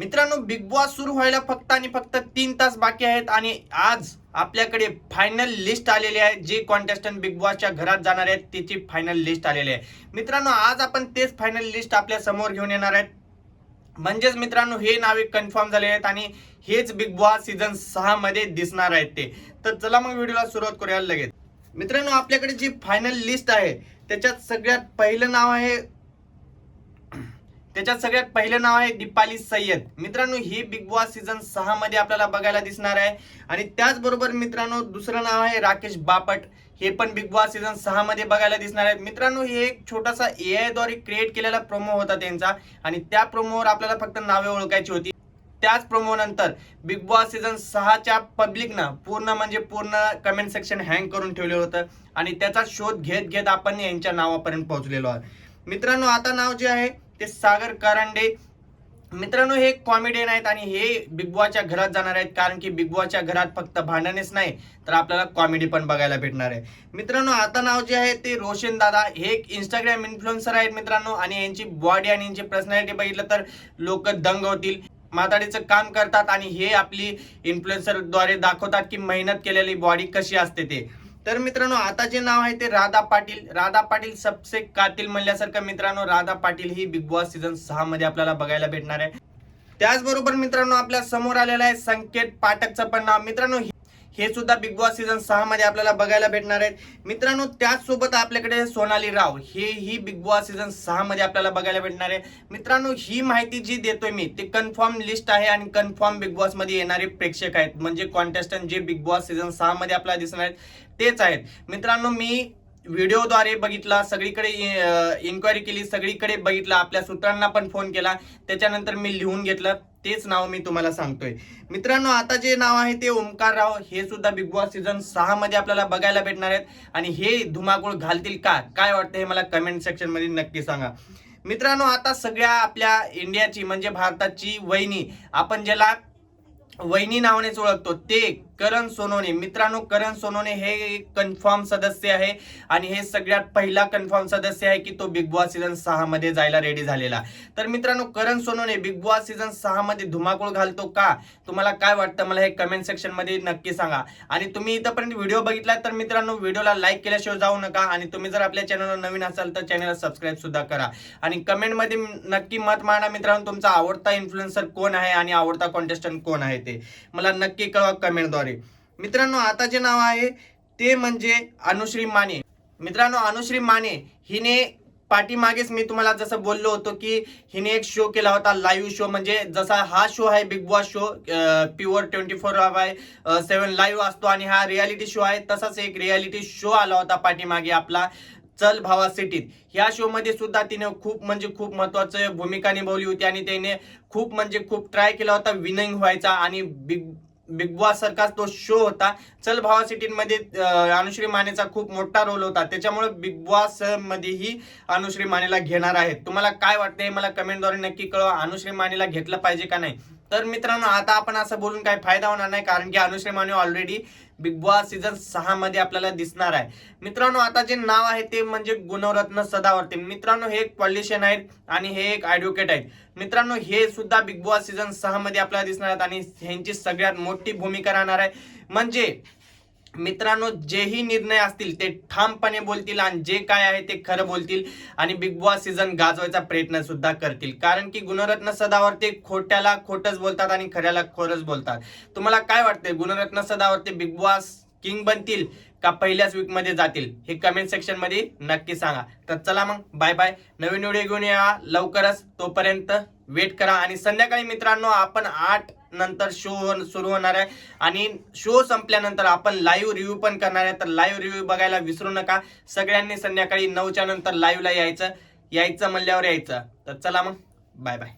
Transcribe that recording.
मित्रांनो, big boss सुरू व्हायला फक्त आणि फक्त 3 तास बाकी आहेत आणि आज आपल्याकडे फायनल लिस्ट आलेली आहे. जे कॉन्टेस्टंट बिग बॉसच्या घरात जाणार आहेत त्याची फायनल लिस्ट आलेली आहे. मित्रांनो, आज आपण तेच फायनल लिस्ट आपल्या समोर घेऊन येणार आहेत. म्हणजेच मित्रांनो, हे नावे कन्फर्म झाले आहेत आणि हेच बिग बॉस सीझन 6 मध्ये दिसणार आहेत ते. तर चला मग व्हिडिओला सुरुवात करूया लगेच. मित्रांनो, आपल्याकडे जी फायनल लिस्ट आहे त्याच्यात सगळ्यात पहिलं नाव आहे दीपाली सय्यद. मित्रांनो, ही बिग बॉस सीझन 6 मध्ये आपल्याला बघायला दिसणार आहे. आणि त्याचबरोबर मित्रांनो, दुसरं नाव आहे राकेश बापट. हे पण बिग बॉस सीझन 6 मध्ये बघायला दिसणार आहे. मित्रांनो, हे एक छोटासा AI द्वारे क्रिएट केलेला प्रोमो होता त्यांचा आणि त्या प्रोमोवर आपल्याला फक्त नावे ओळखायची होती. त्याच प्रोमो नंतर बिग बॉस सीझन 6च्या पब्लिकनं पूर्ण कमेंट सेक्शन हँग करून ठेवलेलं होतं आणि त्याचा शोध घेत आपण यांच्या नावापर्यंत पोहोचलेलो आहे. मित्रांनो, आता नाव जे आहे ते सागर कारंडे. मित्रांनो, हे कॉमेडियन आहेत आणि हे बिग बॉसच्या घरात जाणार आहेत, कारण की बिग बॉसच्या घरात फक्त भांडणच नाही तर आपल्याला कॉमेडी पण बघायला भेटणार आहे. मित्रांनो, आता नाव जे आहे ते रोशन दादा. हे एक इंस्टाग्राम इन्फ्लुएन्सर आहेत मित्रांनो आणि यांची बॉडी आणि यांची पर्सनॅलिटी बघितलं तर लोक दंग होतील. माताडीचं काम करतात आणि हे आपली इन्फ्लुएन्सर द्वारे दाखवतात की मेहनत केलेली बॉडी कशी असते ते. तर मित्रांनो, आता जे नाव आहे ते राधा पाटील सबसे कातिल म्हणल्यासारखं. मित्रांनो, राधा पाटील ही बिग बॉस सीझन 6 मध्ये आपल्याला बघायला भेटणार आहे. त्याचबरोबर मित्रांनो, आपल्या समोर आलेलं आहे संकेत पाठकचं पण नाव. मित्रांनो, हे सुद्धा बिग बॉस सीझन 6 मध्ये आपल्याला बघायला भेटणार आहेत. मित्रांनो, त्याचसोबत आपल्याकडे सोनाली राव ही बिग बॉस सीझन 6 मध्ये आपल्याला बघायला भेटणार आहे. मित्रांनो, ही माहिती जी देतोय मी ते कन्फर्म लिस्ट आहे आणि कन्फर्म बिग बॉस मध्ये येणारे प्रेक्षक आहेत, म्हणजे कॉन्टेस्टंट जे बिग बॉस सीझन 6 मध्ये आपल्याला दिसणार आहेत तेच आहेत. मित्रांनो, मी व्हिडिओद्वारे बघितला, सगळीकडे इन्क्वायरी केली, सगळीकडे बघितला, आपल्या सूत्रांना पण फोन केला, त्याच्यानंतर मी लिहून घेतलं, तेच नाव मी तुम्हाला सांगतोय. मित्रांनो, आता जे नाव आहे ते ओमकार राव. हे सुद्धा बिग बॉस सीझन 6 मध्ये आपल्याला बघायला भेटणार आहेत आणि हे धुमाकूळ घालतील का, काय वाटतं हे मला कमेंट सेक्शन मध्ये नक्की सांगा. मित्रांनो, आता सगळ्या आपल्या इंडियाची म्हणजे भारताची वहिनी, आपण ज्याला वहिनी नावानेच ओळखतो, ते करण सोनवणे. मित्रांनो, करण सोनवणे हे कन्फर्म सदस्य आहे आणि हे सगळ्यात पहिला कन्फर्म सदस्य आहे की तो बिग बॉस सीझन 6 मध्ये जायला रेडी झालेला. तर मित्रांनो, करण सोनवणे बिग बॉस सीझन 6 मध्ये धुमाकूळ घालतो का, तुम्हाला काय वाटतं मला हे कमेंट सेक्शन मध्ये नक्की सांगा. आणि तुम्ही इथपर्यंत व्हिडिओ बघितला तर मित्रांनो, व्हिडिओला लाईक केल्याशिवाय जाऊ नका आणि तुम्ही जर आपल्या चॅनलवर नवीन असाल तर चॅनलला सबस्क्राईब सुद्धा करा आणि कमेंट मध्ये नक्की मत मांडा. मित्रांनो, तुमचा आवडता इन्फ्लुएन्सर कोण आहे आणि आवडता कॉन्टेस्टंट कोण आहे ते मला नक्की कळवा कमेंटद्वारे. मित्रांनो, आता जे नाव आहे ते म्हणजे अनुश्री माने. मित्रांनो, अनुश्री माने हिने पाठीमागेच मी तुम्हाला जसं बोललो होतो की हिने एक शो केला होता, लाईव्ह शो. म्हणजे जसा हा शो आहे big boss show pure 24/7 live असतो आणि हा रियालिटी शो आहे, तसाच एक रियालिटी शो आला होता पाठीमागे आपला चल भावा सिटीत. ह्या शो मध्ये सुद्धा तिने खूप महत्वाचं भूमिका निभावली होती आणि त्याने खूप ट्राय केला होता विनिंग व्हायचा आणि बिग बॉस सारखाच तो शो होता. चल भावा सिटी मध्ये अनुश्री मानेचा खूप मोठा रोल होता, त्याच्यामुळे बिग बॉस मध्येही अनुश्री मानेला घेणार आहेत. तुम्हाला काय वाटतंय मला कमेंटद्वारे नक्की कळवा, अनुश्री मानेला घेतलं पाहिजे का नाही. तर मित्रांनो, आता आपण असं बोलून काही फायदा होणार नाही, कारण की Anushree Mane already Bigg Boss season 6 मध्ये आपल्याला दिसणार आहे. मित्रांनो, आता जे नाव आहे ते म्हणजे गुणरत्न सदावर्ते. मित्रांनो, हे एक पॉलिटिशियन आहेत आणि हे एक ॲडव्होकेट आहेत. मित्रांनो, हे सुद्धा बिग बॉस सीझन 6 मध्ये आपल्याला दिसणार आहेत आणि ह्यांची सगळ्यात मोठी भूमिका राहणार आहे. म्हणजे मित्रांनो, जेही निर्णय असतील ते ठामपणे बोलतील आणि जे काय आहे ते खरं बोलतील आणि बिग बॉस सीझन गाजवायचा प्रयत्न सुद्धा करतील, कारण की गुणरत्न सदावर्ते खोट्याला खोटच बोलतात आणि खऱ्याला खरंच बोलतात. तुम्हाला काय वाटतंय, Gunaratna Sadavarte Bigg Boss king बनतील का पहिल्याच वीक मध्ये जातील, हे कमेंट सेक्शन मध्ये नक्की सांगा. तर चला मग, बाय बाय. नवीन व्हिडिओ घेऊन या लवकरच, तोपर्यंत वेट करा. आणि संध्याकाळी मित्रांनो आपण 8 नंतर शो सुरू होणार आहे आणि शो संपल्यानंतर आपण लाईव्ह रिव्ह्यू पण करणार आहे. तर लाईव्ह रिव्ह्यू बघायला विसरू नका. सगळ्यांनी संध्याकाळी 9च्या नंतर लाईव्हला यायचं म्हणल्यावर यायचं. तर चला मग, बाय बाय.